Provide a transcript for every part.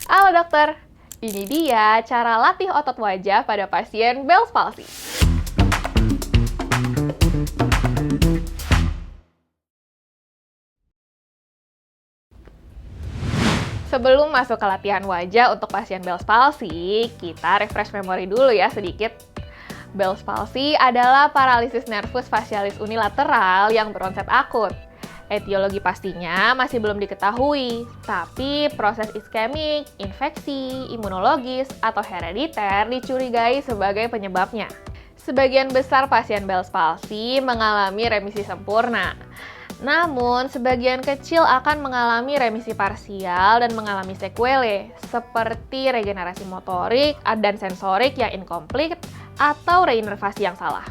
Halo dokter, ini dia cara latih otot wajah pada pasien Bell's palsy. Sebelum masuk ke latihan wajah untuk pasien Bell's palsy, kita refresh memori dulu ya sedikit. Bell's palsy adalah paralisis nervus facialis unilateral yang beronset akut. Etiologi pastinya masih belum diketahui, tapi proses iskemik, infeksi, imunologis, atau herediter dicurigai sebagai penyebabnya. Sebagian besar pasien Bell's palsy mengalami remisi sempurna. Namun, sebagian kecil akan mengalami remisi parsial dan mengalami sequelae, seperti regenerasi motorik dan sensorik yang inkomplit atau reinervasi yang salah.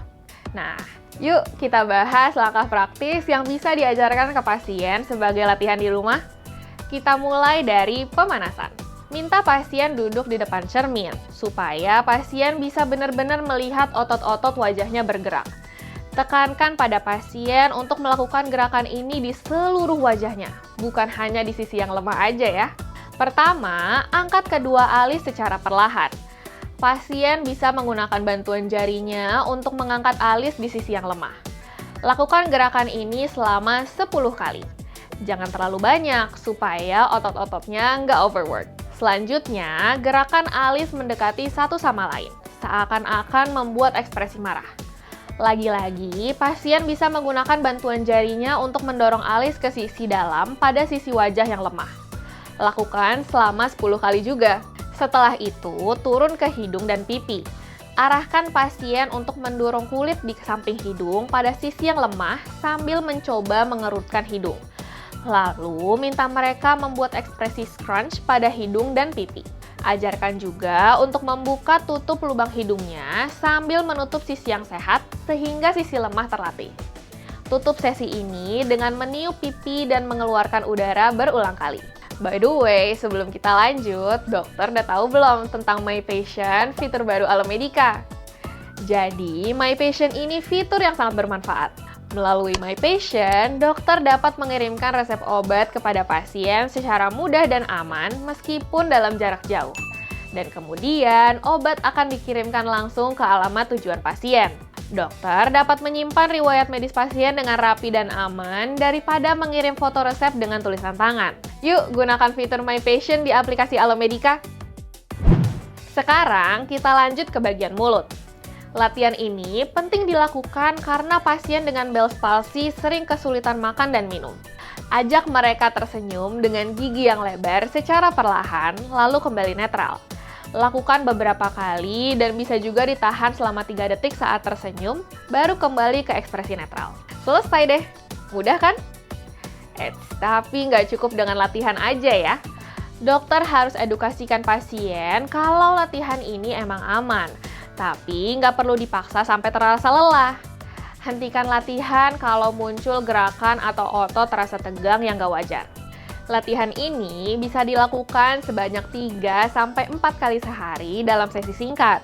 Nah, yuk kita bahas langkah praktis yang bisa diajarkan ke pasien sebagai latihan di rumah. Kita mulai dari pemanasan. Minta pasien duduk di depan cermin, supaya pasien bisa benar-benar melihat otot-otot wajahnya bergerak. Tekankan pada pasien untuk melakukan gerakan ini di seluruh wajahnya, bukan hanya di sisi yang lemah aja ya. Pertama, angkat kedua alis secara perlahan. Pasien bisa menggunakan bantuan jarinya untuk mengangkat alis di sisi yang lemah. Lakukan gerakan ini selama 10 kali. Jangan terlalu banyak supaya otot-ototnya nggak overwork. Selanjutnya, gerakan alis mendekati satu sama lain, seakan-akan membuat ekspresi marah. Lagi-lagi, pasien bisa menggunakan bantuan jarinya untuk mendorong alis ke sisi dalam pada sisi wajah yang lemah. Lakukan selama 10 kali juga. Setelah itu, turun ke hidung dan pipi. Arahkan pasien untuk mendorong kulit di samping hidung pada sisi yang lemah sambil mencoba mengerutkan hidung. Lalu, minta mereka membuat ekspresi scrunch pada hidung dan pipi. Ajarkan juga untuk membuka tutup lubang hidungnya sambil menutup sisi yang sehat sehingga sisi lemah terlatih. Tutup sesi ini dengan meniup pipi dan mengeluarkan udara berulang kali. By the way, sebelum kita lanjut, dokter udah tahu belum tentang My Patient, fitur baru Alemedica? Jadi, My Patient ini fitur yang sangat bermanfaat. Melalui My Patient, dokter dapat mengirimkan resep obat kepada pasien secara mudah dan aman meskipun dalam jarak jauh. Dan kemudian, obat akan dikirimkan langsung ke alamat tujuan pasien. Dokter dapat menyimpan riwayat medis pasien dengan rapi dan aman daripada mengirim foto resep dengan tulisan tangan. Yuk, gunakan fitur My Patient di aplikasi Alemedica. Sekarang, kita lanjut ke bagian mulut. Latihan ini penting dilakukan karena pasien dengan Bell's palsy sering kesulitan makan dan minum. Ajak mereka tersenyum dengan gigi yang lebar secara perlahan, lalu kembali netral. Lakukan beberapa kali dan bisa juga ditahan selama 3 detik saat tersenyum, baru kembali ke ekspresi netral. Selesai deh. Mudah kan? Tapi nggak cukup dengan latihan aja ya. Dokter harus edukasikan pasien kalau latihan ini emang aman. Tapi nggak perlu dipaksa sampai terasa lelah. Hentikan latihan kalau muncul gerakan atau otot terasa tegang yang nggak wajar. Latihan ini bisa dilakukan sebanyak 3-4 kali sehari dalam sesi singkat.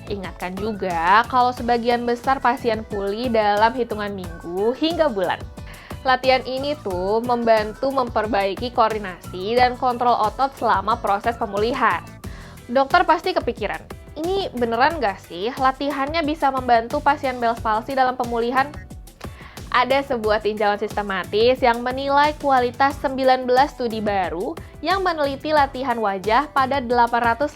Ingatkan juga kalau sebagian besar pasien pulih dalam hitungan minggu hingga bulan. Latihan ini tuh membantu memperbaiki koordinasi dan kontrol otot selama proses pemulihan. Dokter pasti kepikiran, ini beneran nggak sih latihannya bisa membantu pasien Bell's palsy dalam pemulihan? Ada sebuah tinjauan sistematis yang menilai kualitas 19 studi baru yang meneliti latihan wajah pada 854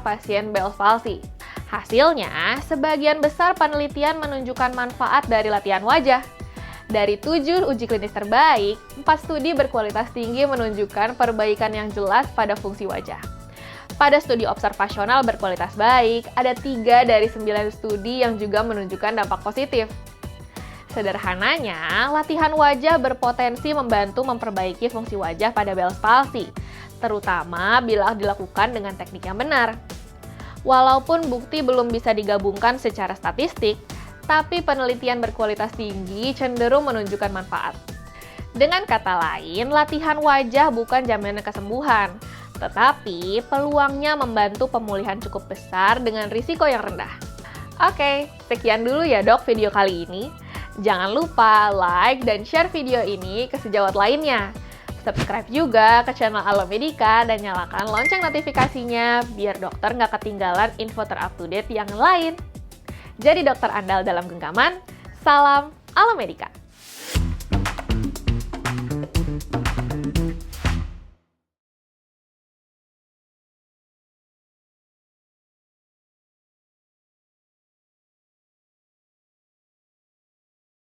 pasien Bell's palsy. Hasilnya, sebagian besar penelitian menunjukkan manfaat dari latihan wajah. Dari 7 uji klinis terbaik, 4 studi berkualitas tinggi menunjukkan perbaikan yang jelas pada fungsi wajah. Pada studi observasional berkualitas baik, ada 3 dari 9 studi yang juga menunjukkan dampak positif. Sederhananya, latihan wajah berpotensi membantu memperbaiki fungsi wajah pada Bell's palsy, terutama bila dilakukan dengan teknik yang benar. Walaupun bukti belum bisa digabungkan secara statistik, tapi penelitian berkualitas tinggi cenderung menunjukkan manfaat. Dengan kata lain, latihan wajah bukan jaminan kesembuhan, tetapi peluangnya membantu pemulihan cukup besar dengan risiko yang rendah. Oke, sekian dulu ya dok video kali ini. Jangan lupa like dan share video ini ke sejawat lainnya. Subscribe juga ke channel Alomedica dan nyalakan lonceng notifikasinya biar dokter nggak ketinggalan info terupdate yang lain. Jadi dokter andal dalam genggaman, salam Alomedica!